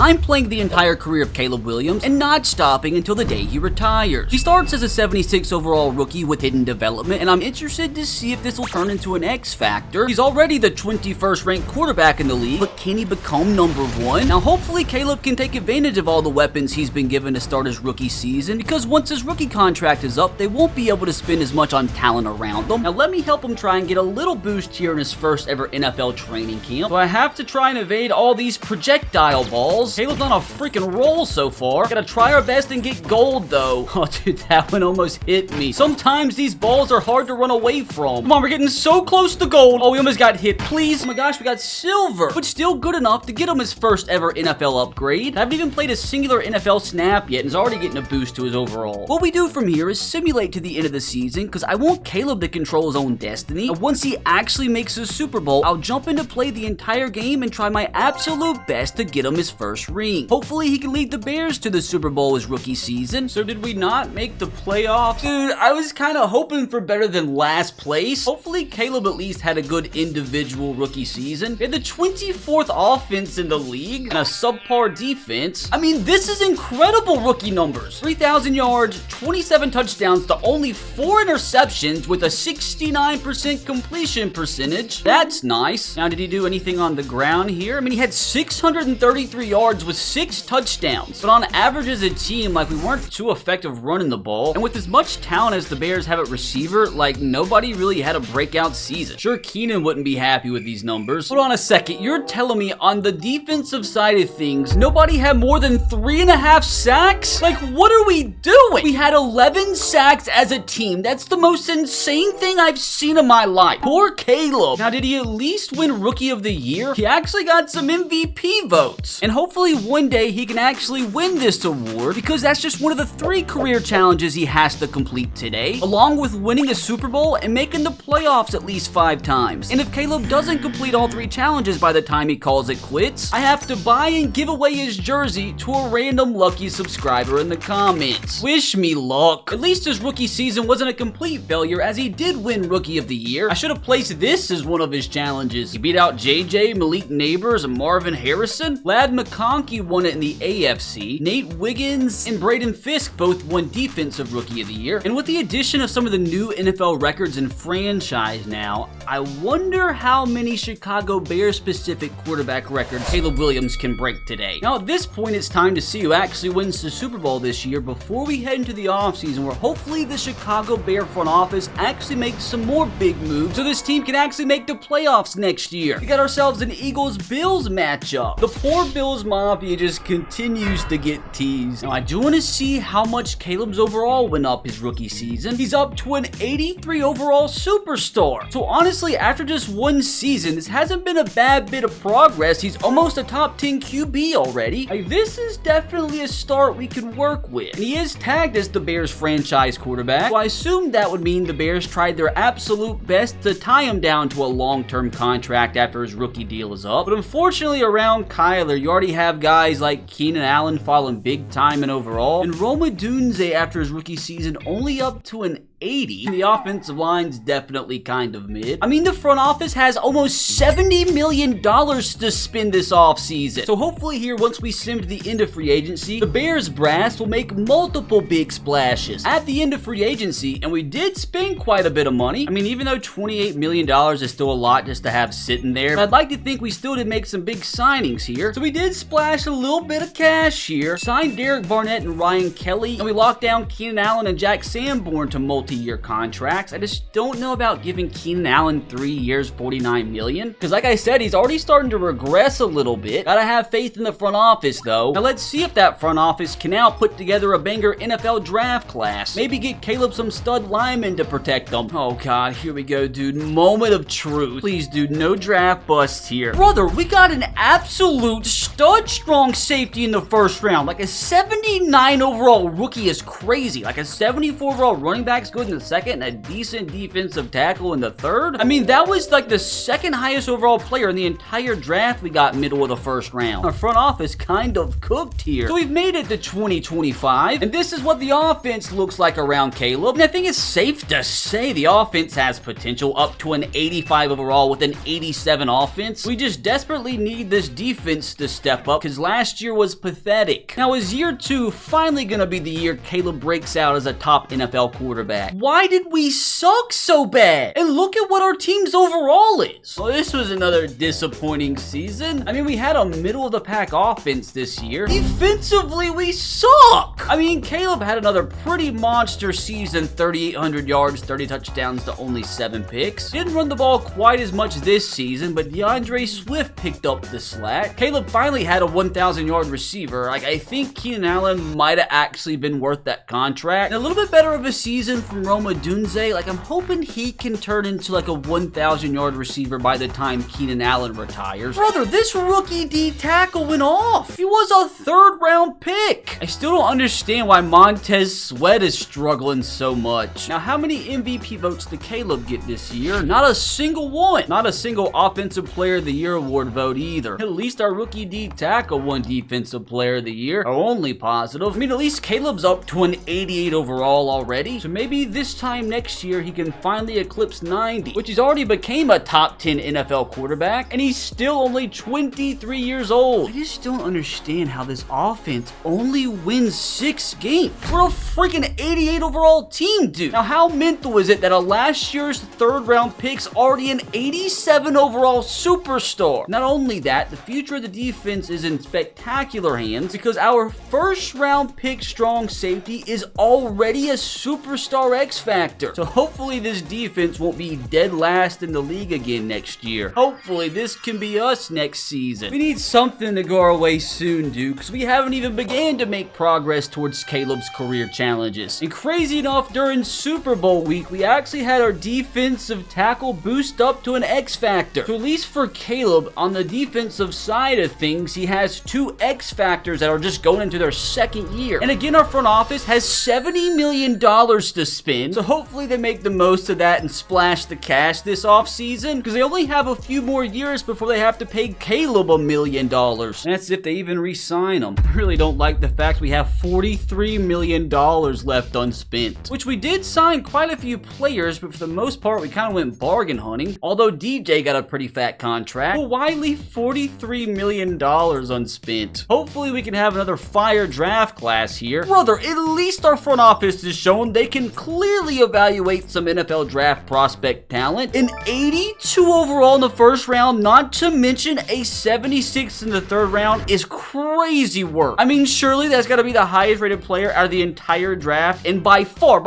I'm playing the entire career of Caleb Williams and not stopping until the day he retires. He starts as a 76 overall rookie with hidden development, and I'm interested to see if this will turn into an X factor. He's already the 21st ranked quarterback in the league, but can he become number one? Now hopefully Caleb can take advantage of all the weapons he's been given to start his rookie season, because once his rookie contract is up, they won't be able to spend as much on talent around them. Now let me help him try and get a little boost here in his first ever NFL training camp. So I have to try and evade all these projectile balls. Caleb's on a freaking roll so far. Gotta try our best and get gold though. Oh dude, that one almost hit me. Sometimes these balls are hard to run away from. Come on, we're getting so close to gold. Oh, we almost got hit. Please. Oh my gosh, we got silver. But still good enough to get him his first ever NFL upgrade. I haven't even played a singular NFL snap yet and is already getting a boost to his overall. What we do from here is simulate to the end of the season, because I want Caleb to control his own destiny. And once he actually makes his Super Bowl, I'll jump into play the entire game and try my absolute best to get him his first ring. Hopefully he can lead the Bears to the Super Bowl his rookie season. So did we not make the playoffs? Dude, I was kind of hoping for better than last place. Hopefully Caleb at least had a good individual rookie season. He had the 24th offense in the league and a subpar defense. I mean, this is incredible rookie numbers. 3,000 yards, 27 touchdowns to only 4 interceptions with a 69% completion percentage. That's nice. Now, did he do anything on the ground here? I mean, he had 633 yards with 6 touchdowns. But on average as a team, like, we weren't too effective running the ball. And with as much talent as the Bears have at receiver, like, nobody really had a breakout season. Sure, Keenan wouldn't be happy with these numbers. Hold on a second. You're telling me on the defensive side of things, nobody had more than 3.5 sacks? Like, what are we doing? We had 11 sacks as a team. That's the most insane thing I've seen in my life. Poor Caleb. Now, did he at least win Rookie of the Year? He actually got some MVP votes. And hopefully one day he can actually win this award, because that's just one of the 3 career challenges he has to complete today, along with winning a Super Bowl and making the playoffs at least 5 times. And if Caleb doesn't complete all 3 challenges by the time he calls it quits, I have to buy and give away his jersey to a random lucky subscriber in the comments. Wish me luck. At least his rookie season wasn't a complete failure, as he did win Rookie of the Year. I should have placed this as one of his challenges. He beat out JJ, Malik Neighbors, and Marvin Harrison. Lad McConkey won it in the AFC. Nate Wiggins and Braden Fisk both won Defensive Rookie of the Year. And with the addition of some of the new NFL records in franchise now, I wonder how many Chicago Bears specific quarterback records Caleb Williams can break today. Now at this point, it's time to see who actually wins the Super Bowl this year before we head into the offseason, where hopefully the Chicago Bear front office actually makes some more big moves so this team can actually make the playoffs next year. We got ourselves an Eagles-Bills matchup. The poor Bills Mafia just continues to get teased. Now I do want to see how much Caleb's overall went up his rookie season. He's up to an 83 overall superstar. So honestly, after just one season, this hasn't been a bad bit of progress. He's almost a top 10 QB already. Like, this is definitely a start we can work with. And he is tagged as the Bears franchise quarterback, so I assume that would mean the Bears tried their absolute best to tie him down to a long-term contract after his rookie deal is up. But unfortunately, around Kyler, you already have guys like Keenan Allen falling big time in overall, and Roma Dunze after his rookie season only up to an 80. The offensive line's definitely kind of mid. I mean, the front office has almost $70 million to spend this offseason. So hopefully here, once we sim to the end of free agency, the Bears brass will make multiple big splashes at the end of free agency. And we did spend quite a bit of money. I mean, even though $28 million is still a lot just to have sitting there, but I'd like to think we still did make some big signings here. So we did splash a little bit of cash here, signed Derek Barnett and Ryan Kelly, and we locked down Keenan Allen and Jack Sanborn to multi-year contracts. I just don't know about giving Keenan Allen 3 years, $49 million, because like I said, he's already starting to regress a little bit. Gotta have faith in the front office though. Now let's see if that front office can now put together a banger NFL draft class. Maybe get Caleb some stud linemen to protect them. Oh god, here we go, dude. Moment of truth. Please, dude, no draft busts here. Brother, we got an absolute stud strong safety in the first round. Like a 79 overall rookie is crazy. Like a 74 overall running back's good good in the second and a decent defensive tackle in the third. I mean, that was like the second highest overall player in the entire draft we got middle of the first round. Our front office kind of cooked here. So we've made it to 2025, and this is what the offense looks like around Caleb. And I think it's safe to say the offense has potential up to an 85 overall with an 87 offense. We just desperately need this defense to step up because last year was pathetic. Now, is year 2 finally gonna be the year Caleb breaks out as a top NFL quarterback? Why did we suck so bad? And look at what our team's overall is. Well, this was another disappointing season. I mean, we had a middle of the pack offense this year. Defensively, we suck. I mean, Caleb had another pretty monster season, 3,800 yards, 30 touchdowns to only 7 picks. Didn't run the ball quite as much this season, but DeAndre Swift picked up the slack. Caleb finally had a 1,000-yard receiver. Like, I think Keenan Allen might have actually been worth that contract. And a little bit better of a season from Rome Odunze. Like, I'm hoping he can turn into like a 1,000-yard receiver by the time Keenan Allen retires. Brother, this rookie D tackle went off. He was a 3rd-round pick. I still don't understand why Montez Sweat is struggling so much. Now, how many MVP votes did Caleb get this year? Not a single one. Not a single Offensive Player of the Year award vote either. At least our rookie D tackle won Defensive Player of the Year. Our only positive. I mean, at least Caleb's up to an 88 overall already. So maybe this time next year he can finally eclipse 90, which he's already became a top 10 NFL quarterback, and he's still only 23 years old. I just don't understand how this offense only wins 6 games. We're a freaking 88 overall team, dude. Now, how mental is it that a last year's 3rd-round pick's already an 87 overall superstar? Not only that, the future of the defense is in spectacular hands because our 1st-round pick strong safety is already a superstar X factor. So hopefully this defense won't be dead last in the league again next year. Hopefully this can be us next season. We need something to go our way soon, dude, because we haven't even began to make progress towards Caleb's career challenges. And crazy enough, during Super Bowl week, we actually had our defensive tackle boost up to an X factor. So at least for Caleb, on the defensive side of things, he has 2 X factors that are just going into their 2nd year. And again, our front office has $70 million to spend, so hopefully they make the most of that and splash the cash this offseason, because they only have a few more years before they have to pay Caleb $1 million. And that's if they even re-sign him. I really don't like the fact we have $43 million left unspent, which we did sign quite a few players, but for the most part, we kind of went bargain hunting, although DJ got a pretty fat contract. Well, why leave $43 million unspent? Hopefully we can have another fire draft class here. Brother, at least our front office has shown they can clearly evaluate some NFL draft prospect talent. An 82 overall in the 1st round, not to mention a 76 in the 3rd round, is crazy work. I mean, surely that's got to be the highest rated player out of the entire draft, and by 4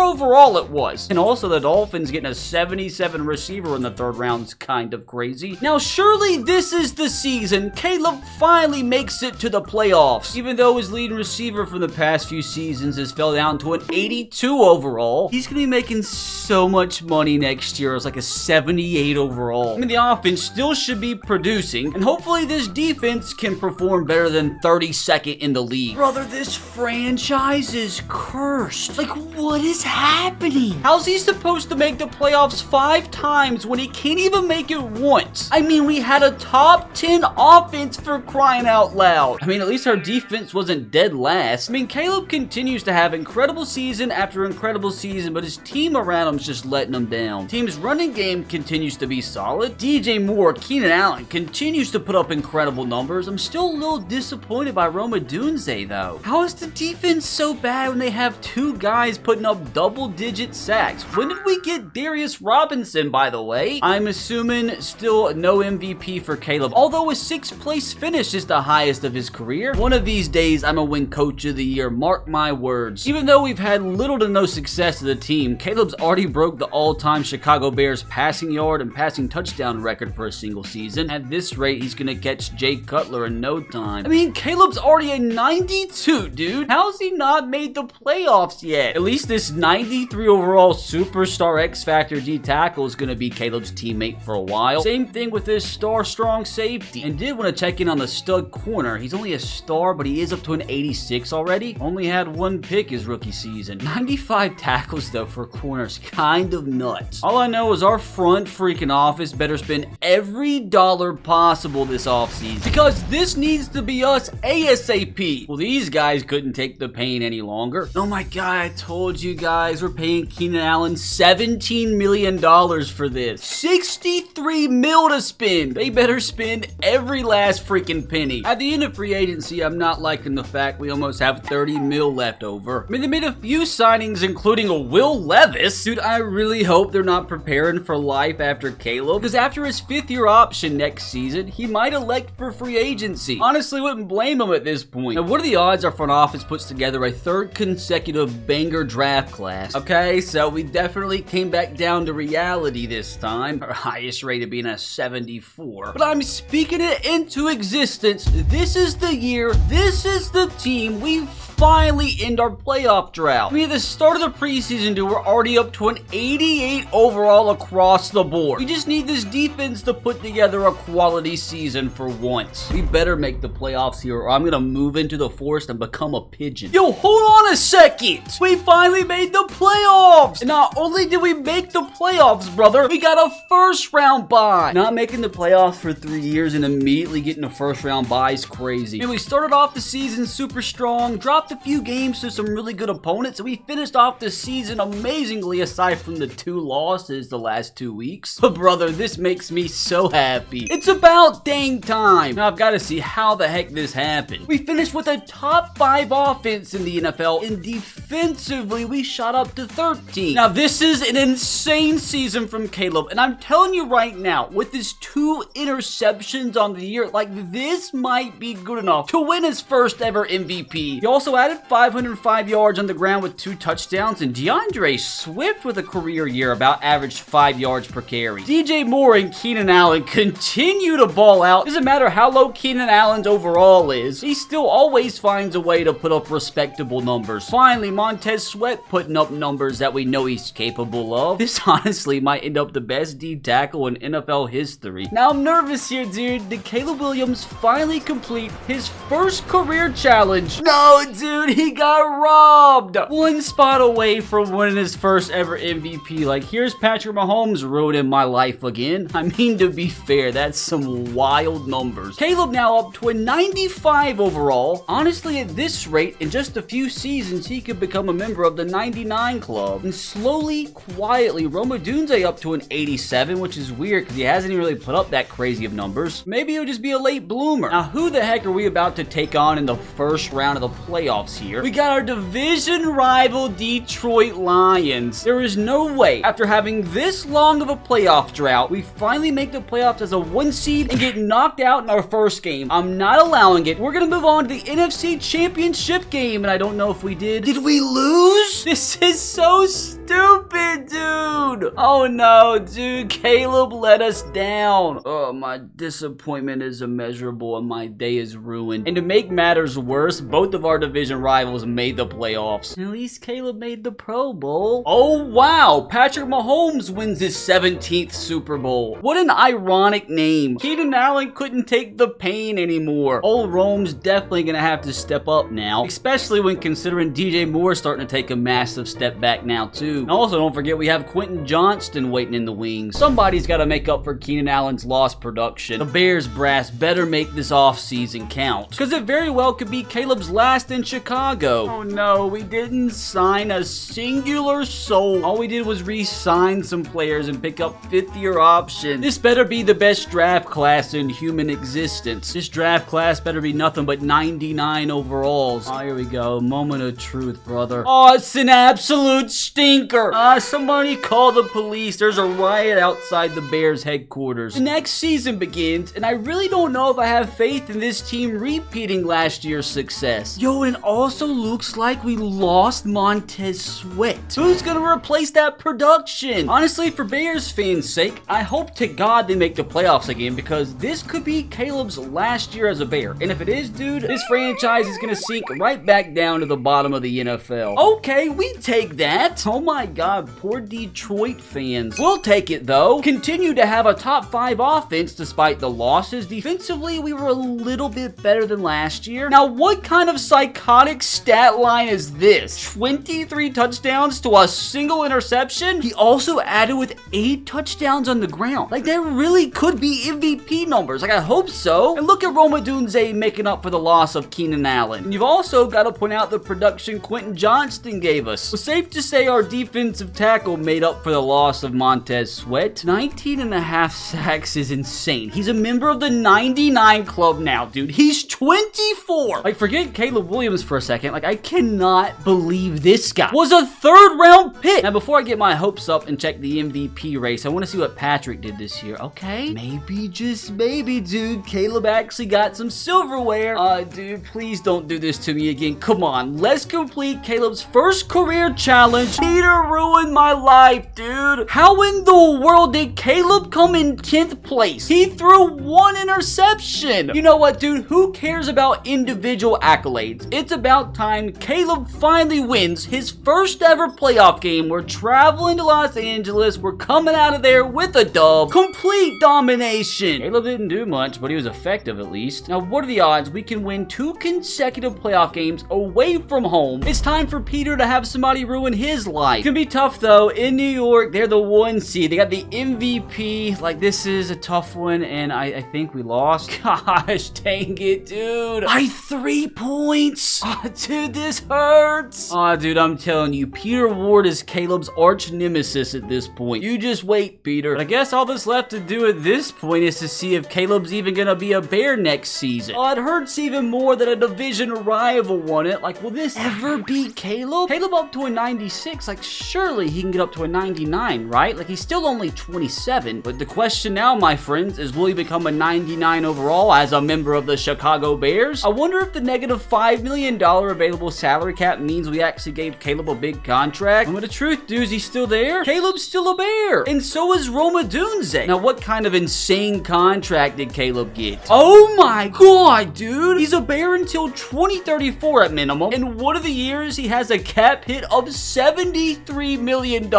overall it was. And also the Dolphins getting a 77 receiver in the 3rd round is kind of crazy. Now, surely this is the season Caleb finally makes it to the playoffs. Even though his leading receiver from the past few seasons has fell down to an 82 overall, he's gonna be making so much money next year as like a 78 overall. I mean, the offense still should be producing, and hopefully this defense can perform better than 32nd in the league. Brother, this franchise is cursed. Like, what is happening? How's he supposed to make the playoffs 5 times when he can't even make it once? I mean, we had a top 10 offense, for crying out loud. I mean, at least our defense wasn't dead last. I mean, Caleb continues to have incredible season after incredible season, but his team around him's just letting him down. Team's running game continues to be solid. DJ Moore, Keenan Allen continues to put up incredible numbers. I'm still a little disappointed by Rome Odunze, though. How is the defense so bad when they have 2 guys putting up double-digit sacks? When did we get Darius Robinson, by the way? I'm assuming still no MVP for Caleb, although a 6th place finish is the highest of his career. One of these days, I'm gonna win Coach of the Year, mark my words. Even though we've had little to no success as a team, Caleb's already broke the all-time Chicago Bears passing yard and passing touchdown record for a single season. At this rate, he's gonna catch Jay Cutler in no time. I mean, Caleb's already a 92, dude. How's he not made the playoffs yet? At least this 93 overall superstar X Factor D tackle is gonna be Caleb's teammate for a while. Same thing with this star strong safety. And did want to check in on the stud corner. He's only a star, but he is up to an 86 already. Only had 1 pick his rookie season. $95 tackles, though, for corners kind of nuts. All I know is our front freaking office better spend every dollar possible this offseason, because this needs to be us ASAP. Well, these guys couldn't take the pain any longer. Oh my god, I told you guys, we're paying Keenan Allen $17 million for this. 63 mil to spend. They better spend every last freaking penny. At the end of free agency, I'm not liking the fact we almost have 30 mil left over. I mean, they made a few signings, including a Will Levis. Dude, I really hope they're not preparing for life after Caleb, because after his 5th-year option next season, he might elect for free agency. Honestly, wouldn't blame him at this point. Now, what are the odds our front office puts together a 3rd consecutive banger draft class? Okay, so we definitely came back down to reality this time. Our highest rated being a 74. But I'm speaking it into existence. This is the year, this is the team we finally end our playoff drought. I mean, at the start of the preseason, dude, we're already up to an 88 overall across the board. We just need this defense to put together a quality season for once. We better make the playoffs here, or I'm gonna move into the forest and become a pigeon. Yo, hold on a second! We finally made the playoffs! And not only did we make the playoffs, brother, we got a 1st round bye. Not making the playoffs for 3 years and immediately getting a 1st round bye is crazy. And we started off the season super strong, dropped a few games to some really good opponents, and we finished off the season amazingly aside from the 2 losses the last 2 weeks. But brother, this makes me so happy. It's about dang time. Now I've got to see how the heck this happened. We finished with a top 5 offense in the NFL, and defensively we shot up to 13. Now this is an insane season from Caleb, and I'm telling you right now, with his 2 interceptions on the year, like, this might be good enough to win his 1st ever MVP. He also added 505 yards on the ground with 2 touchdowns, and DeAndre Swift with a career year about averaged 5 yards per carry. DJ Moore and Keenan Allen continue to ball out. Doesn't matter how low Keenan Allen's overall is, he still always finds a way to put up respectable numbers. Finally, Montez Sweat putting up numbers that we know he's capable of. This honestly might end up the best D tackle in NFL history. Now I'm nervous here, dude. Did Caleb Williams finally complete his 1st career challenge? No, dude, he got robbed. 1 spot away from winning his 1st ever MVP. Like, here's Patrick Mahomes ruining my life again. I mean, to be fair, that's some wild numbers. Caleb now up to a 95 overall. Honestly, at this rate, in just a few seasons, he could become a member of the 99 club. And slowly, quietly, Roma Dunze up to an 87, which is weird because he hasn't even really put up that crazy of numbers. Maybe he'll just be a late bloomer. Now, who the heck are we about to take on in the 1st round of the playoffs here? We got our division rival Detroit Lions. There is no way, after having this long of a playoff drought, we finally make the playoffs as a 1 seed and get knocked out in our 1st game. I'm not allowing it. We're gonna move on to the NFC Championship game, and I don't know if we did. Did we lose? This is so stupid, dude. Oh no, dude. Caleb let us down. Oh, my disappointment is immeasurable and my day is ruined. And to make matters worse, both of our division rivals made the playoffs. At least Caleb made the Pro Bowl. Oh wow, Patrick Mahomes wins his 17th Super Bowl. What an ironic name. Keenan Allen couldn't take the pain anymore. Old Rome's definitely gonna have to step up now, especially when considering DJ Moore starting to take a massive step back now too. And also, don't forget we have Quentin Johnston waiting in the wings. Somebody's got to make up for Keenan Allen's lost production. The Bears brass better make this offseason count, because it very well could be Caleb's last in Chicago. Oh no, we didn't sign a singular soul. All we did was re-sign some players and pick up 5th-year options. This better be the best draft class in human existence. This draft class better be nothing but 99 overalls. Oh, here we go. Moment of truth, brother. Oh, it's an absolute stinker. Somebody call the police. There's a riot outside the Bears headquarters. The next season begins, and I really don't know if I have faith in this team repeating last year's success. Yo, and also looks like we lost Montez Sweat. Who's gonna replace that production? Honestly, for Bears fans' sake, I hope to God they make the playoffs again, because this could be Caleb's last year as a Bear. And if it is, dude, this franchise is gonna sink right back down to the bottom of the NFL. Okay, we take that. Oh my my god, poor Detroit fans. We'll take it though. Continue to have a top 5 offense despite the losses. Defensively, we were a little bit better than last year. Now, what kind of psychotic stat line is this? 23 touchdowns to a single interception? He also added with 8 touchdowns on the ground. Like, that really could be MVP numbers. Like, I hope so. And look at Rome Odunze making up for the loss of Keenan Allen. And you've also got to point out the production Quentin Johnston gave us. It's safe to say our defensive tackle made up for the loss of Montez Sweat. 19.5 sacks is insane. He's a member of the 99 club now, dude. He's 24. Like, forget Caleb Williams for a second. Like, I cannot believe this guy was a 3rd round pick. Now, before I get my hopes up and check the MVP race, I want to see what Patrick did this year. Okay, maybe, just maybe, dude, Caleb actually got some silverware. Dude, please don't do this to me again. Come on, let's complete Caleb's first career challenge. Peter ruined my life, dude. How in the world did Caleb come in 10th place? He threw 1 interception. You know what, dude? Who cares about individual accolades? It's about time Caleb finally wins his first ever playoff game. We're traveling to Los Angeles. We're coming out of there with a dub. Complete domination. Caleb didn't do much, but he was effective at least. Now, what are the odds we can win 2 consecutive playoff games away from home? It's time for Peter to have somebody ruin his life. It's gonna be tough though. In New York, they're the 1 seed. They got the MVP. Like, this is a tough one, and I think we lost. Gosh, dang it, dude. By 3 points. Oh, dude, this hurts. Oh, dude, I'm telling you, Peter Ward is Caleb's arch nemesis at this point. You just wait, Peter. But I guess all that's left to do at this point is to see if Caleb's even gonna be a Bear next season. Oh, it hurts even more that a division rival won it. Like, will this ever beat Caleb? Caleb up to a 96. Like, surely he can get up to a 99, right? Like, he's still only 27. But the question now, my friends, is will he become a 99 overall as a member of the Chicago Bears? I wonder if the negative $5 million available salary cap means we actually gave Caleb a big contract. But the truth, dude, he's still there. Caleb's still a Bear. And so is Rome Odunze. Now, what kind of insane contract did Caleb get? Oh my god, dude. He's a Bear until 2034 at minimum. And one of the years, he has a cap hit of $73 million.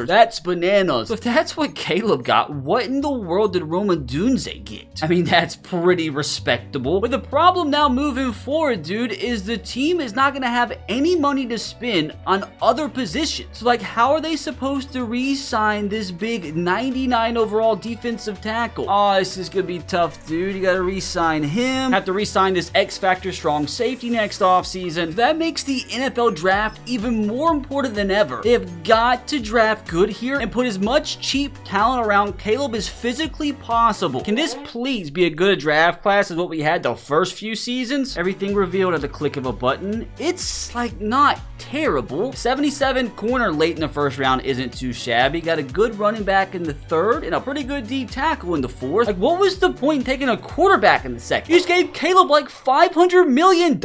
That's bananas. So if that's what Caleb got, what in the world did Rome Odunze get? I mean, that's pretty respectable. But the problem now moving forward, dude, is the team is not going to have any money to spend on other positions. So, like, how are they supposed to re-sign this big 99 overall defensive tackle? Oh, this is going to be tough, dude. You got to re-sign him. Have to re-sign this X-Factor strong safety next offseason. That makes the NFL draft even more important than ever. They have got to draft good here and put as much cheap talent around Caleb as physically possible. Can this please be a good draft class as what we had the first few seasons? Everything revealed at the click of a button. It's like not terrible. 77 corner late in the first round isn't too shabby. Got a good running back in the 3rd and a pretty good D tackle in the 4th. Like, what was the point in taking a quarterback in the 2nd? You just gave Caleb like $500 million.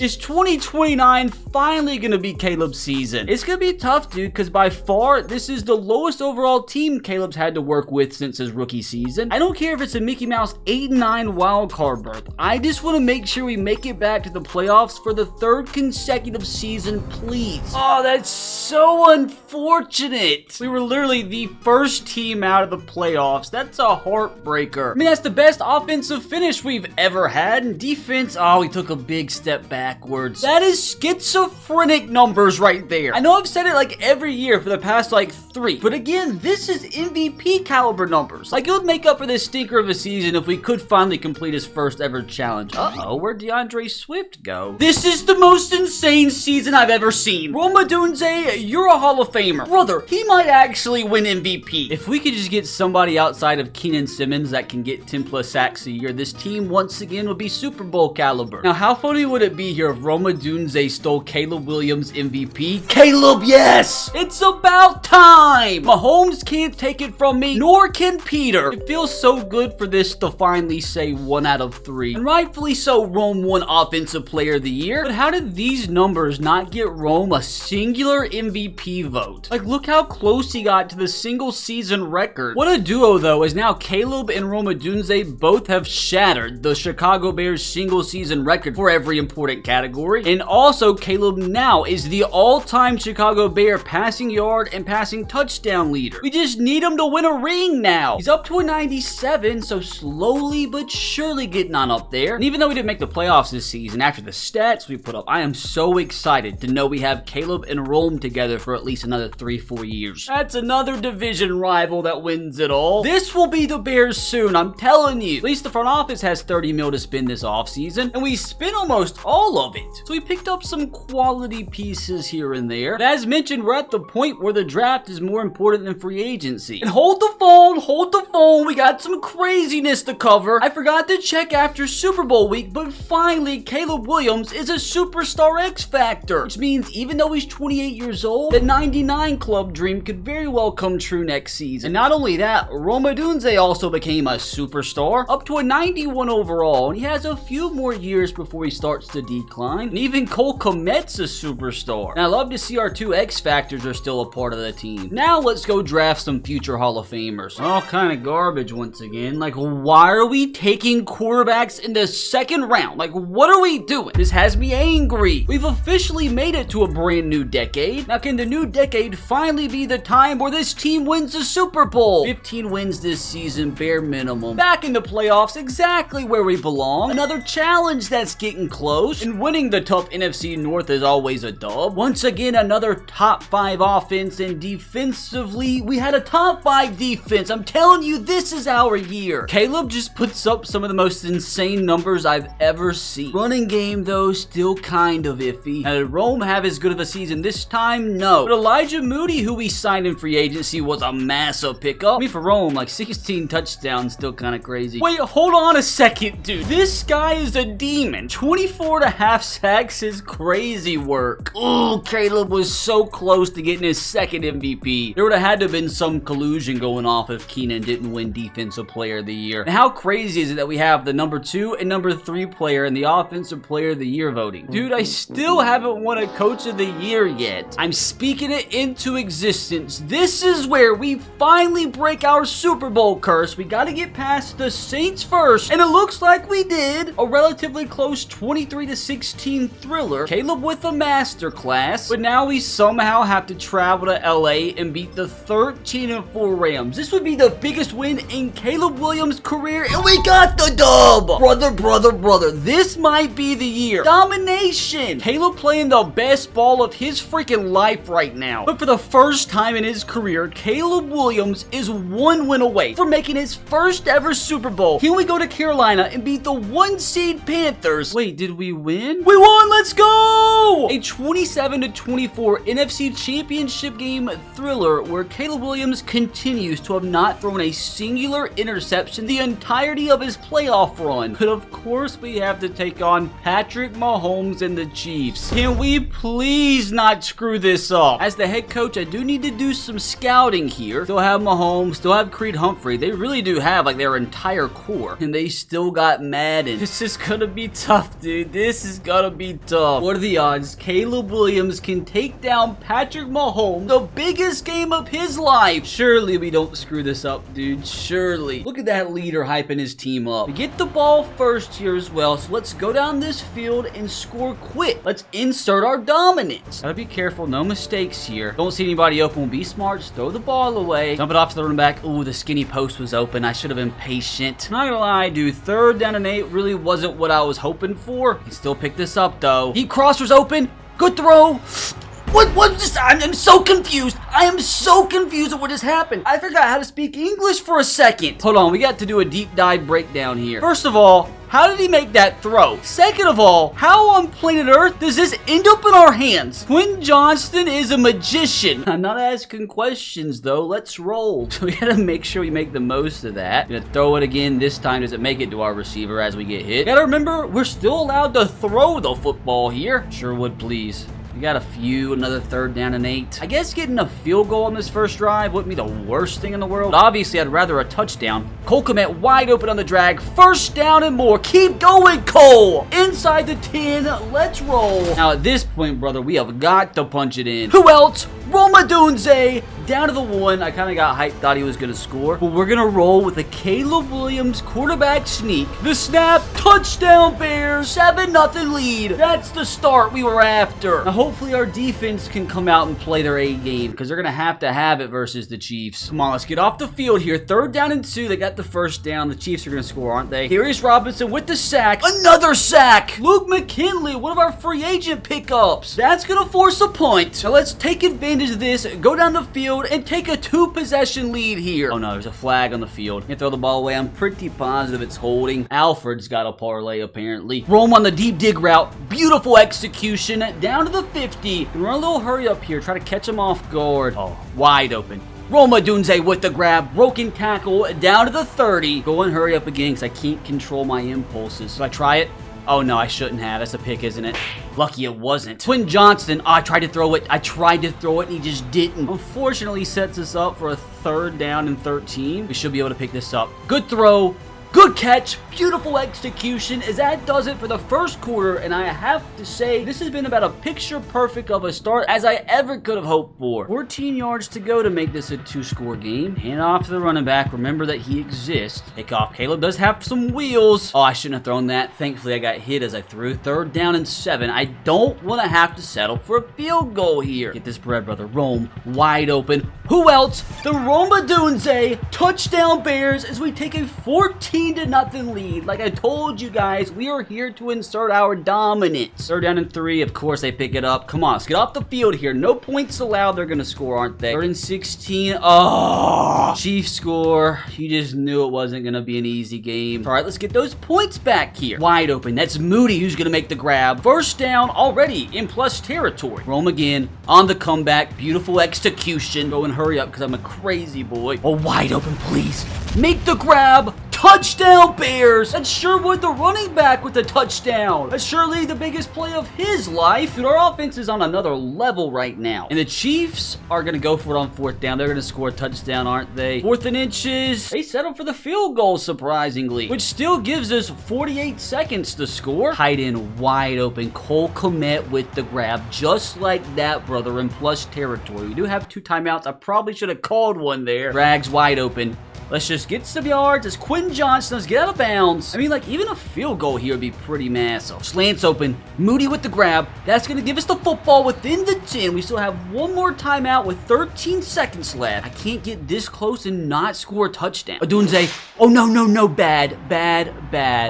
Is 2029 finally gonna be Caleb's season? It's gonna be tough, dude, because by far this is the lowest overall team Caleb's had to work with since his rookie season. I don't care if it's a Mickey Mouse 8-9 wildcard berth. I just want to make sure we make it back to the playoffs for the 3rd consecutive season, please. Oh, that's so unfortunate. We were literally the first team out of the playoffs. That's a heartbreaker. I mean, that's the best offensive finish we've ever had. And defense, oh, we took a big step backwards. That is schizophrenic numbers right there. I know I've said it like every year for the past like 3, but again, this is MVP caliber numbers. Like, it would make up for this stinker of a season if we could finally complete his first ever challenge. Uh-oh, where'd DeAndre Swift go? This is the most insane season I've ever seen. Rome Odunze, you're a Hall of Famer. Brother, he might actually win MVP. If we could just get somebody outside of Keenan Simmons that can get 10+ sacks a year, this team once again would be Super Bowl caliber. Now, how funny would it be here if Rome Odunze stole Caleb Williams MVP? Caleb, yes! It's about time! Mahomes can't take it from me, nor can Peter. It feels so good for this to finally say 1 out of 3. And rightfully so, Rome won Offensive Player of the Year. But how did these numbers not get Rome a singular MVP vote? Like, look how close he got to the single season record. What a duo, though, as now Caleb and Rome Odunze both have shattered the Chicago Bears single season record for every important category. And also, Caleb now is the all-time Chicago Bear career passing yard and passing touchdown leader. We just need him to win a ring now. He's up to a 97, so slowly but surely getting on up there. And even though we didn't make the playoffs this season, after the stats we put up, I am so excited to know we have Caleb and Rome together for at least another 3-4 years. That's another division rival that wins it all. This will be the Bears soon, I'm telling you. At least the front office has 30 mil to spend this offseason, and we spent almost all of it. So we picked up some quality pieces here and there. But as mentioned, we're at the point where the draft is more important than free agency. And hold the phone, we got some craziness to cover. I forgot to check after Super Bowl week, but finally, Caleb Williams is a superstar X Factor, which means even though he's 28 years old, the 99 club dream could very well come true next season. And not only that, Rome Odunze also became a superstar, up to a 91 overall, and he has a few more years before he starts to decline. And even Cole Kmet's a superstar. And I love to see our two X Factors are still a part of the team. Now let's go draft some future Hall of Famers. All kind of garbage once again. Like, why are we taking quarterbacks in the second round? Like, what are we doing? This has me angry. We've officially made it to a brand new decade. Now, can the new decade finally be the time where this team wins the Super Bowl? 15 wins this season, bare minimum. Back in the playoffs, exactly where we belong. Another challenge that's getting close. And winning the tough NFC North is always a dub. Once again, another top 5 offense, and defensively, we had a top 5 defense. I'm telling you, this is our year. Caleb just puts up some of the most insane numbers I've ever seen. Running game, though, still kind of iffy. Now, did Rome have as good of a season this time? No. But Elijah Moody, who we signed in free agency, was a massive pickup. I mean, for Rome, like 16 touchdowns, still kind of crazy. Wait, hold on a second, dude. This guy is a demon. 24.5 sacks is crazy work. Ooh, Caleb was so close to getting his second MVP. There would have had to have been some collusion going off if Keenan didn't win Defensive Player of the Year. And how crazy is it that we have the number 2 and number 3 player in the Offensive Player of the Year voting? Dude, I still haven't won a Coach of the Year yet. I'm speaking it into existence. This is where we finally break our Super Bowl curse. We got to get past the Saints first, and it looks like we did. A relatively close 23-16 thriller. Caleb with a masterclass, but now we somehow have to travel to LA and beat the 13-4 Rams. This would be the biggest win in Caleb Williams' career, and we got the dub. Brother, this might be the year. Domination. Caleb playing the best ball of his freaking life right now. But for the first time in his career, Caleb Williams is 1 win away from making his first ever Super Bowl. Here we go to Carolina and beat the 1 seed Panthers. Wait, did we win? We won! Let's go! A 27-24 NFC Championship game thriller where Caleb Williams continues to have not thrown a singular interception the entirety of his playoff run. But of course, we have to take on Patrick Mahomes and the Chiefs. Can we please not screw this up? As the head coach, I do need to do some scouting here. Still have Mahomes, still have Creed Humphrey. They really do have like their entire core, and they still got Madden. This is gonna be tough, dude. This is gonna be tough. What are the odds Caleb Williams can take down Patrick Mahomes, the biggest game of his life? Surely we don't screw this up, dude. Surely. Look at that leader hyping his team up. We get the ball first here as well, so let's go down this field and score quick. Let's insert our dominance. Gotta be careful, no mistakes here. Don't see anybody open. Be smart, just throw the ball away. Dump it off to the running back. Ooh, the skinny post was open. I should have been patient. Not gonna lie, dude. 3rd down and 8 really wasn't what I was hoping for. He still picked this up, though. Deep crossers open. Good throw. What just? I'm so confused. I am so confused at what just happened. I forgot how to speak English for a second. Hold on, we got to do a deep dive breakdown here. First of all, how did he make that throw? Second of all, how on planet Earth does this end up in our hands? Quentin Johnston is a magician. I'm not asking questions, though. Let's roll. So we gotta make sure we make the most of that. Gonna throw it again. This time, does it make it to our receiver as we get hit? Gotta remember, we're still allowed to throw the football here. Sure would, please. We got a few, another 3rd down and 8. I guess getting a field goal on this first drive wouldn't be the worst thing in the world. But obviously, I'd rather a touchdown. Cole Kmet wide open on the drag. 1st down and more. Keep going, Cole! Inside the 10. Let's roll. Now, at this point, brother, we have got to punch it in. Who else Roma Dunze down to the 1. I kind of got hyped, thought he was going to score. But we're going to roll with a Caleb Williams quarterback sneak. The snap, touchdown Bears, 7-0 lead. That's the start we were after. Now, hopefully our defense can come out and play their A game because they're going to have it versus the Chiefs. Come on, let's get off the field here. 3rd down and 2. They got the first down. The Chiefs are going to score, aren't they? Here is Robinson with the sack. Another sack. Luke McKinley, one of our free agent pickups. That's going to force a punt. Now, let's take advantage of this, go down the field, and take a 2-possession lead here. Oh, no, there's a flag on the field. You throw the ball away. I'm pretty positive it's holding. Alfred's got a parlay, apparently. Rome on the deep dig route. Beautiful execution. Down to the 50. Run a little hurry up here. Try to catch him off guard. Oh, wide open. Roma Dunze with the grab. Broken tackle down to the 30. Go and hurry up again because I can't control my impulses. Should I try it? Oh, no, I shouldn't have. That's a pick, isn't it? Lucky it wasn't. Quinn Johnston. Oh, I tried to throw it. And he just didn't. Unfortunately, sets us up for a 3rd down and 13. We should be able to pick this up. Good throw. Good catch, beautiful execution, as that does it for the first quarter, and I have to say, this has been about a picture perfect of a start as I ever could have hoped for. 14 yards to go to make this a 2-score game. Hand off to the running back, remember that he exists. Take off, Caleb does have some wheels. Oh, I shouldn't have thrown that. Thankfully, I got hit as I threw. 3rd down and 7. I don't want to have to settle for a field goal here. Get this bread, brother. Rome, wide open. Who else? The Roma Dunze, touchdown Bears, as we take a 14-0 lead. Like I told you guys, we are here to insert our dominance. 3rd down and 3. Of course, they pick it up. Come on, let's get off the field here. No points allowed. They're going to score, aren't they? 3rd and 16. Oh, Chiefs score. You just knew it wasn't going to be an easy game. All right, let's get those points back here. Wide open. That's Moody who's going to make the grab. 1st down already in plus territory. Rome again on the comeback. Beautiful execution. Go and hurry up because I'm a crazy boy. Oh, wide open, please. Make the grab. Touchdown Bears! That's Sherwood, the running back, with the touchdown. That's surely the biggest play of his life. Dude, our offense is on another level right now. And the Chiefs are going to go for it on 4th down. They're going to score a touchdown, aren't they? 4th and inches. They settled for the field goal, surprisingly, which still gives us 48 seconds to score. Tight end wide open. Cole Kmet with the grab. Just like that, brother, in plus territory. We do have 2 timeouts. I probably should have called one there. Rags wide open. Let's just get some yards as Quinn Johnston. Let's get out of bounds. I mean, like, even a field goal here would be pretty massive. Slants open. Moody with the grab. That's going to give us the football within the 10. We still have one more timeout with 13 seconds left. I can't get this close and not score a touchdown. Adunze. Oh, no. Bad.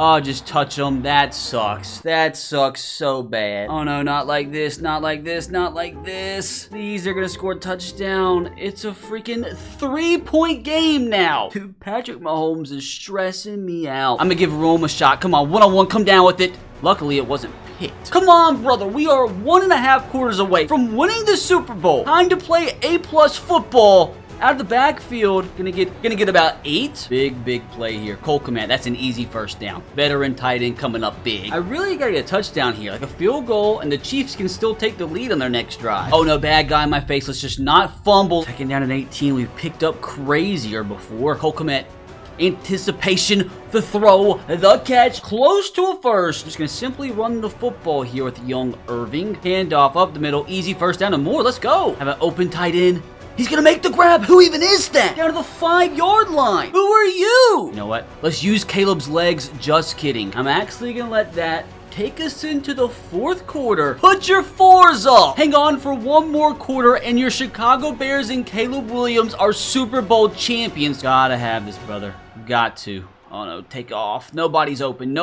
Oh, just touch them. That sucks. That sucks so bad. Oh, no, not like this. Not like this. These are going to score a touchdown. It's a freaking 3-point game now. Dude, Patrick Mahomes is stressing me out. I'm gonna give Rome a shot. Come on, 1-on-1, come down with it. Luckily, it wasn't picked. Come on, brother. We are 1.5 quarters away from winning the Super Bowl. Time to play A+ football. Out of the backfield, gonna get about 8. Big play here. Cole Kmet, that's an easy 1st down. Veteran tight end coming up big. I really gotta get a touchdown here, like a field goal, and the Chiefs can still take the lead on their next drive. Oh no, bad guy in my face. Let's just not fumble. 2nd down and 18. We've picked up crazier before. Cole Kmet. Anticipation, the throw, the catch, close to a 1st. Just gonna simply run the football here with young Irving. Handoff up the middle, easy 1st down and more. Let's go. Have an open tight end. He's gonna make the grab. Who even is that? Down to the 5-yard line. Who are you? You know what? Let's use Caleb's legs. Just kidding. I'm actually gonna let that take us into the 4th quarter. Put your 4s up. Hang on for one more quarter, and your Chicago Bears and Caleb Williams are Super Bowl champions. Gotta have this, brother. Got to. Oh no, take off. Nobody's open.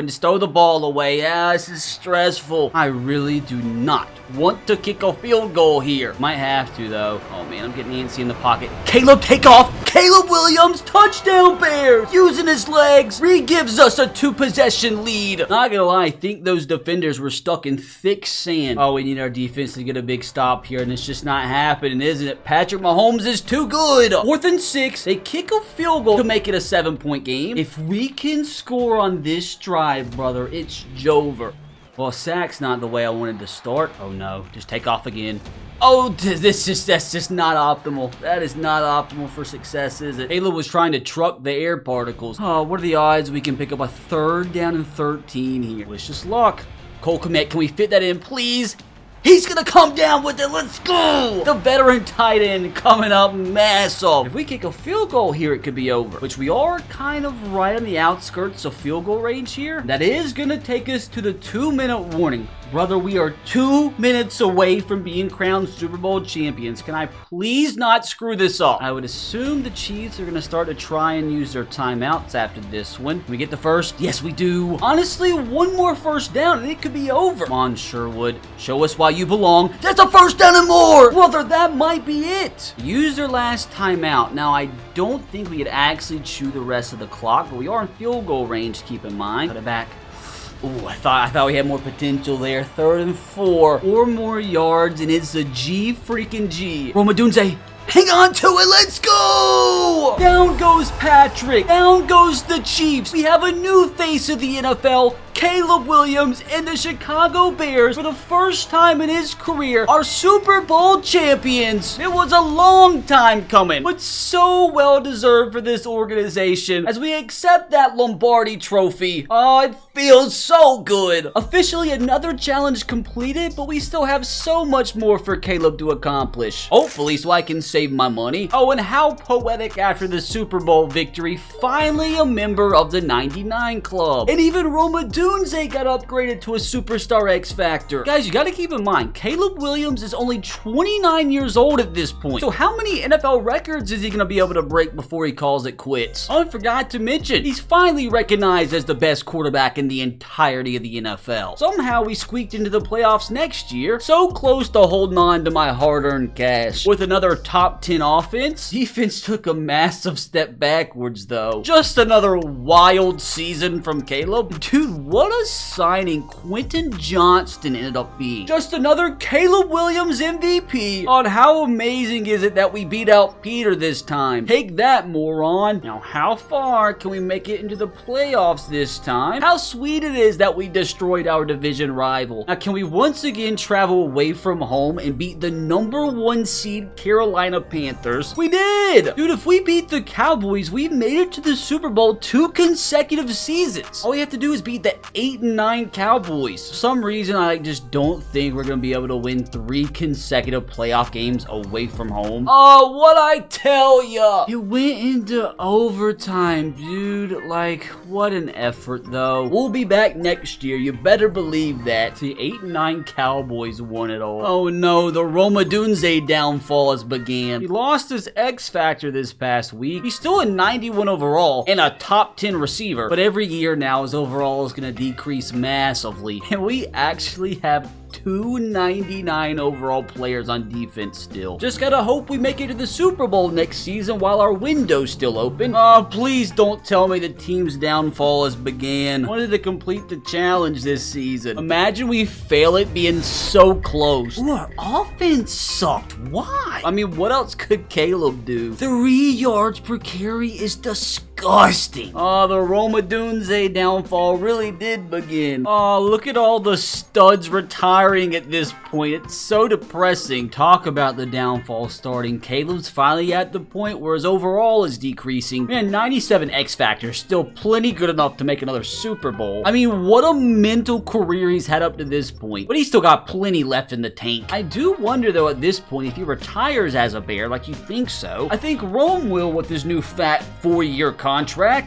Just throw the ball away. Yeah, this is stressful. I really do not want to kick a field goal here. Might have to, though. Oh man, I'm getting antsy in the pocket. Caleb, take off. Caleb Williams, touchdown Bears. Using his legs, re-gives us a 2-possession lead. Not gonna lie, I think those defenders were stuck in thick sand. Oh, we need our defense to get a big stop here, and it's just not happening, isn't it? Patrick Mahomes is too good. 4th and 6. They kick a field goal to make it a 7-point game. If we can score on this drive, brother, it's Jover. Well, sack's not the way I wanted to start. Oh no, just take off again. Oh, that's just not optimal. That is not optimal for success, is it? Caleb was trying to truck the air particles. Oh, what are the odds we can pick up a 3rd down and 13 here? Wish us luck. Cole Kmet, can we fit that in, please? He's gonna come down with it. Let's go. The veteran tight end coming up massive. If we kick a field goal here, it could be over, which we are kind of right on the outskirts of field goal range here. That is gonna take us to the 2-minute warning. Brother, we are 2 minutes away from being crowned Super Bowl champions. Can I please not screw this up? I would assume the Chiefs are going to start to try and use their timeouts after this one. Can we get the first? Yes, we do. Honestly, one more first down and it could be over. Come on, Sherwood. Show us why you belong. That's a first down and more. Brother, that might be it. Use their last timeout. Now, I don't think we could actually chew the rest of the clock, but we are in field goal range, keep in mind. Cut it back. Ooh, I thought we had more potential there. 3rd and 4. 4 more yards, and it's a G freaking G. Rome Odunze, hang on to it. Let's go. Down goes Patrick. Down goes the Chiefs. We have a new face of the NFL. Caleb Williams and the Chicago Bears, for the first time in his career, are Super Bowl champions. It was a long time coming, but so well deserved for this organization as we accept that Lombardi trophy. Oh, it feels so good. Officially another challenge completed, but we still have so much more for Caleb to accomplish. Hopefully so I can save my money. Oh, and how poetic after the Super Bowl victory, finally a member of the 99 Club. And even Roma Dunze got upgraded to a Superstar X Factor. Guys, you gotta keep in mind, Caleb Williams is only 29 years old at this point. So how many NFL records is he gonna be able to break before he calls it quits? I forgot to mention, he's finally recognized as the best quarterback in the entirety of the NFL. Somehow we squeaked into the playoffs next year, so close to holding on to my hard-earned cash. With another top 10 offense, defense took a massive step backwards though. Just another wild season from Caleb. Dude, what a signing Quentin Johnston ended up being. Just another Caleb Williams MVP. On how amazing is it that we beat out Peter this time? Take that, moron. Now, how far can we make it into the playoffs this time? How sweet it is that we destroyed our division rival. Now, can we once again travel away from home and beat the #1 seed Carolina Panthers? We did! Dude, if we beat the Cowboys, we've made it to the Super Bowl 2 consecutive seasons. All we have to do is beat the 8-9 Cowboys. For some reason, I just don't think we're going to be able to win 3 consecutive playoff games away from home. Oh, what I tell ya! It went into overtime, dude. Like, what an effort, though. We'll be back next year. You better believe that. The 8-9 Cowboys won it all. Oh, no. The Roma Dunze downfall has began. He lost his X Factor this past week. He's still a 91 overall and a top 10 receiver, but every year now his overall is going to decrease massively. And we actually have 299 overall players on defense still. Just gotta hope we make it to the Super Bowl next season while our window's still open. Oh, please don't tell me the team's downfall has began. Wanted to complete the challenge this season. Imagine we fail it being so close. Ooh, our offense sucked. Why? I mean, what else could Caleb do? 3 yards per carry is disgusting. Oh, the Roma Dunze downfall really did begin. Oh, look at all the studs retiring at this point. It's so depressing. Talk about the downfall starting. Caleb's finally at the point where his overall is decreasing. Man, 97 X Factor, still plenty good enough to make another Super Bowl. I mean, what a mental career he's had up to this point. But he's still got plenty left in the tank. I do wonder, though, at this point, if he retires as a Bear, like you think so. I think Rome will with his new fat 4-year contract.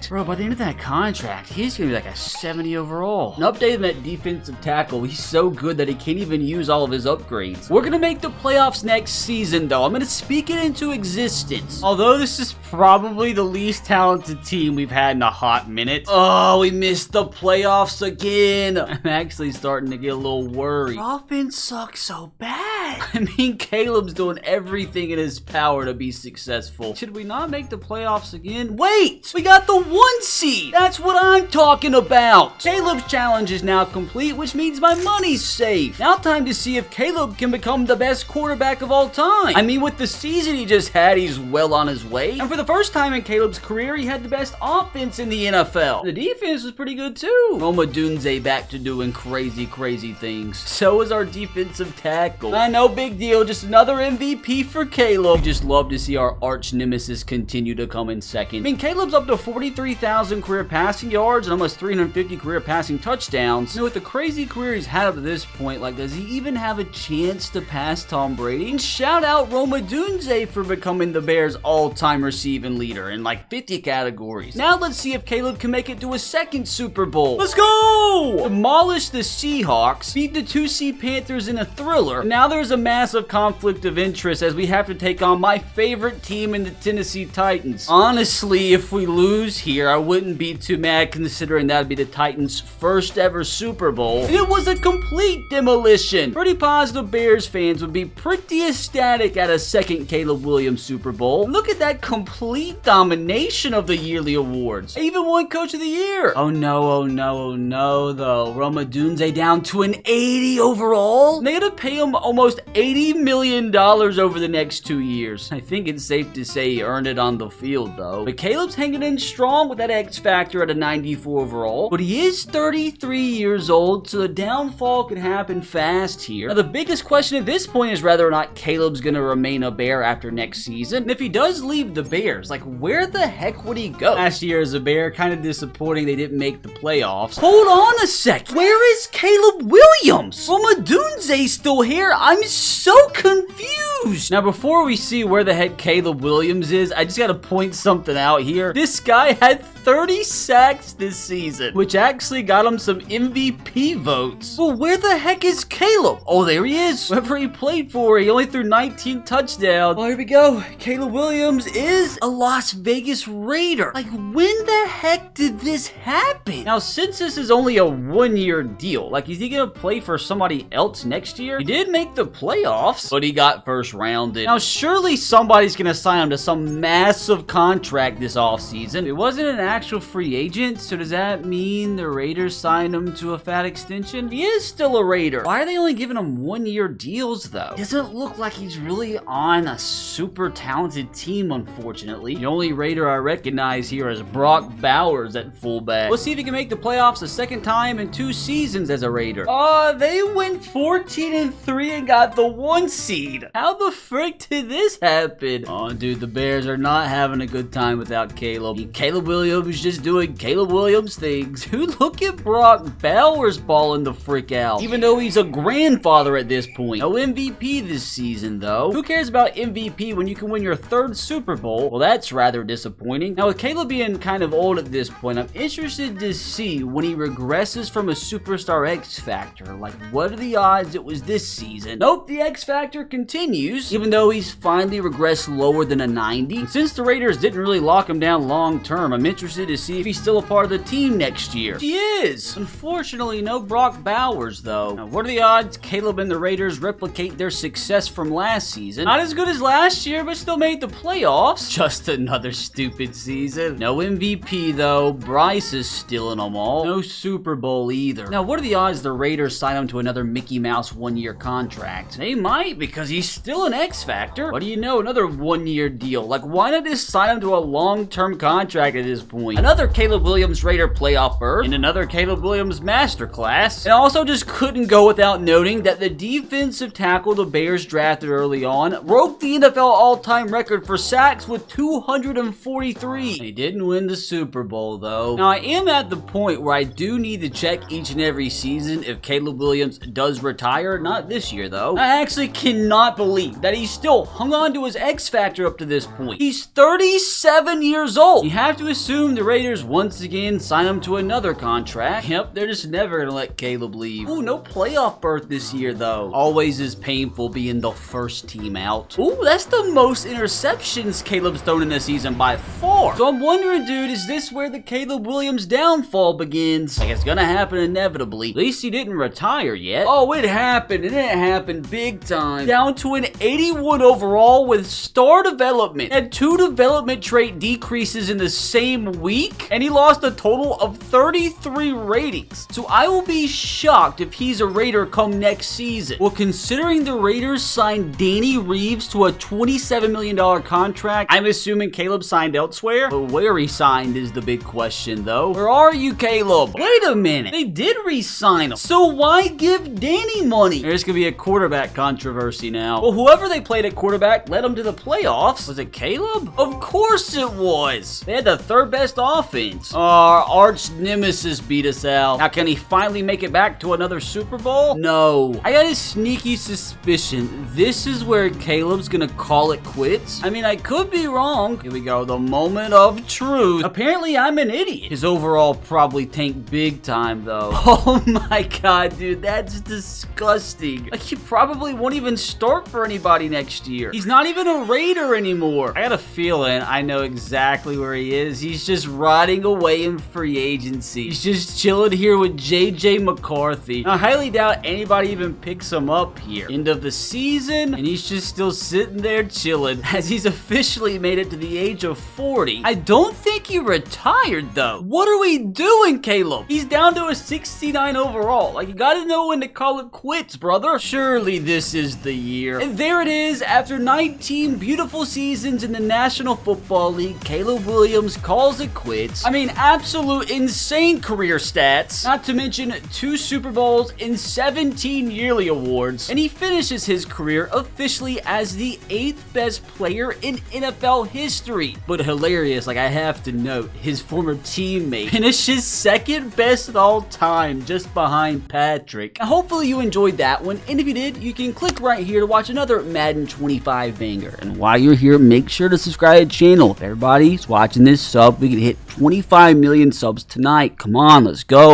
Bro, by the end of that contract, he's gonna be like a 70 overall. An update on that defensive tackle. He's so good that he can't even use all of his upgrades. We're gonna make the playoffs next season, though. I'm gonna speak it into existence. Although this is probably the least talented team we've had in a hot minute. Oh, we missed the playoffs again. I'm actually starting to get a little worried. Our offense sucks so bad. I mean, Caleb's doing everything in his power to be successful. Should we not make the playoffs again? Wait! We got the 1 seed! That's what I'm talking about! Caleb's challenge is now complete, which means my money's safe. Now time to see if Caleb can become the best quarterback of all time. I mean, with the season he just had, he's well on his way. And for the first time in Caleb's career, he had the best offense in the NFL. The defense was pretty good too. Roma Dunze back to doing crazy things. So is our defensive tackle. I know no big deal. Just another MVP for Caleb. We just love to see our arch nemesis continue to come in second. I mean, Caleb's up to 43,000 career passing yards and almost 350 career passing touchdowns. You know, with the crazy career he's had up to this point, like, does he even have a chance to pass Tom Brady? And shout out Roma Dunze for becoming the Bears' all-time receiving leader in like 50 categories. Now let's see if Caleb can make it to a second Super Bowl. Let's go! Demolish the Seahawks, beat the 2C Panthers in a thriller. And now there's a massive conflict of interest as we have to take on my favorite team in the Tennessee Titans. Honestly, if we lose here, I wouldn't be too mad considering that would be the Titans' first ever Super Bowl. And it was a complete demolition. Pretty positive Bears fans would be pretty ecstatic at a second Caleb Williams Super Bowl. Look at that complete domination of the yearly awards. I even won Coach of the Year. Oh no, oh no, oh no though. Roma Dunze down to an 80 overall? They gotta pay him almost $80 million over the next 2 years. I think it's safe to say he earned it on the field though. But Caleb's hanging in strong with that X factor at a 94 overall. But he is 33 years old, so the downfall could happen fast here. Now the biggest question at this point is whether or not Caleb's gonna remain a Bear after next season. And if he does leave the Bears, like, where the heck would he go? Last year as a Bear, kind of disappointing they didn't make the playoffs. Hold on a sec. Where is Caleb Williams? Roma Dunze's still here. I'm so confused. Now before we see where the heck Caleb Williams is, I just gotta point something out here. This guy had 30 sacks this season, which actually got him some MVP votes. Well, where the heck is Caleb? Oh, there he is. Whoever he played for, he only threw 19 touchdowns. Oh, here we go. Caleb Williams is a Las Vegas Raider. Like, when the heck did this happen? Now, since this is only a one-year deal, like, is he gonna play for somebody else next year? He did make the playoffs, but he got first rounded. Now, surely somebody's gonna sign him to some massive contract this offseason. It wasn't an actual free agent, so does that mean the Raiders signed him to a fat extension? He is still a Raider. Why are they only giving him one-year deals, though? Doesn't look like he's really on a super talented team, unfortunately. The only Raider I recognize here is Brock Bowers at fullback. Let's see if he can make the playoffs a second time in 2 seasons as a Raider. They went 14-3 and got the 1 seed. How the frick did this happen? Oh, dude, the Bears are not having a good time without Caleb. Caleb Williams just doing Caleb Williams things. Dude, look at Brock Bowers balling the frick out. Even though he's a grandfather at this point. No MVP this season, though. Who cares about MVP when you can win your 3rd Super Bowl? Well, that's rather disappointing. Now, with Caleb being kind of old at this point, I'm interested to see when he regresses from a superstar X Factor. Like, what are the odds it was this season? Nope, the X Factor continues, even though he's finally regressed lower than a 90. And since the Raiders didn't really lock him down long term, I'm interested to see if he's still a part of the team next year. He is! Unfortunately, no Brock Bowers, though. Now, what are the odds Caleb and the Raiders replicate their success from last season? Not as good as last year, but still made the playoffs. Just another stupid season. No MVP, though. Bryce is stealing them all. No Super Bowl either. Now, what are the odds the Raiders sign him to another Mickey Mouse 1-year contract? They might, because he's still an X Factor. What do you know? Another 1-year deal. Like, why not just sign him to a long-term contract at this point? Another Caleb Williams Raider playoff berth, and another Caleb Williams masterclass. And also just couldn't go without noting that the defensive tackle the Bears drafted early on broke the NFL all-time record for sacks with 243. He didn't win the Super Bowl, though. Now, I am at the point where I do need to check each and every season if Caleb Williams does retire. Not this year, though. I actually cannot believe that he still hung on to his X Factor up to this point. He's 37 years old. You have to assume the Raiders once again sign him to another contract. Yep, they're just never gonna let Caleb leave. Ooh, no playoff berth this year, though. Always is painful being the first team out. Ooh, that's the most interceptions Caleb's thrown in a season by far. So I'm wondering, dude, is this where the Caleb Williams downfall begins? Like, it's gonna happen inevitably. At least he didn't retire yet. Oh, it happened, and it happened big time. Down to an 81 overall with star development. Had 2 development trait decreases in the same week, and he lost a total of 33 ratings. So I will be shocked if he's a Raider come next season. Well, considering the Raiders signed Danny Reeves to a $27 million contract, I'm assuming Caleb signed elsewhere. But where he signed is the big question, though. Where are you, Caleb? Wait a minute. They did re-sign him. So why give Danny money? There's gonna be a quarterback controversy now. Well, whoever they played at quarterback led them to the playoffs. Was it Caleb? Of course it was. They had the third best offense. Our arch nemesis beat us out. Now, can he finally make it back to another Super Bowl? No. I got a sneaky suspicion this is where Caleb's gonna call it quits. I mean, I could be wrong. Here we go. The moment of truth. Apparently, I'm an idiot. His overall probably tanked big time, though. Oh my god, dude. That's disgusting. Like, he probably won't even start for anybody next year. He's not even a Raider anymore. I got a feeling I know exactly where he is. He's just rotting away in free agency. He's just chilling here with JJ McCarthy. I highly doubt anybody even picks him up here. End of the season, and he's just still sitting there chilling as he's officially made it to the age of 40. I don't think he retired, though. What are we doing, Caleb? He's down to a 69 overall. Like, you gotta know when to call it quits, brother. Surely this is the year. And there it is. After 19 beautiful seasons in the National Football League, Caleb Williams calls it quits. I mean, absolute insane career stats. Not to mention 2 Super Bowls and 17 yearly awards. And he finishes his career officially as the 8th best player in NFL history. But hilarious, like, I have to note, his former teammate finishes 2nd best of all time, just behind Patrick. Now, hopefully you enjoyed that one, and if you did, you can click right here to watch another Madden 25 banger. And while you're here, make sure to subscribe to the channel. If everybody's watching this sub, we can hit 25 million subs tonight. Come on, let's go.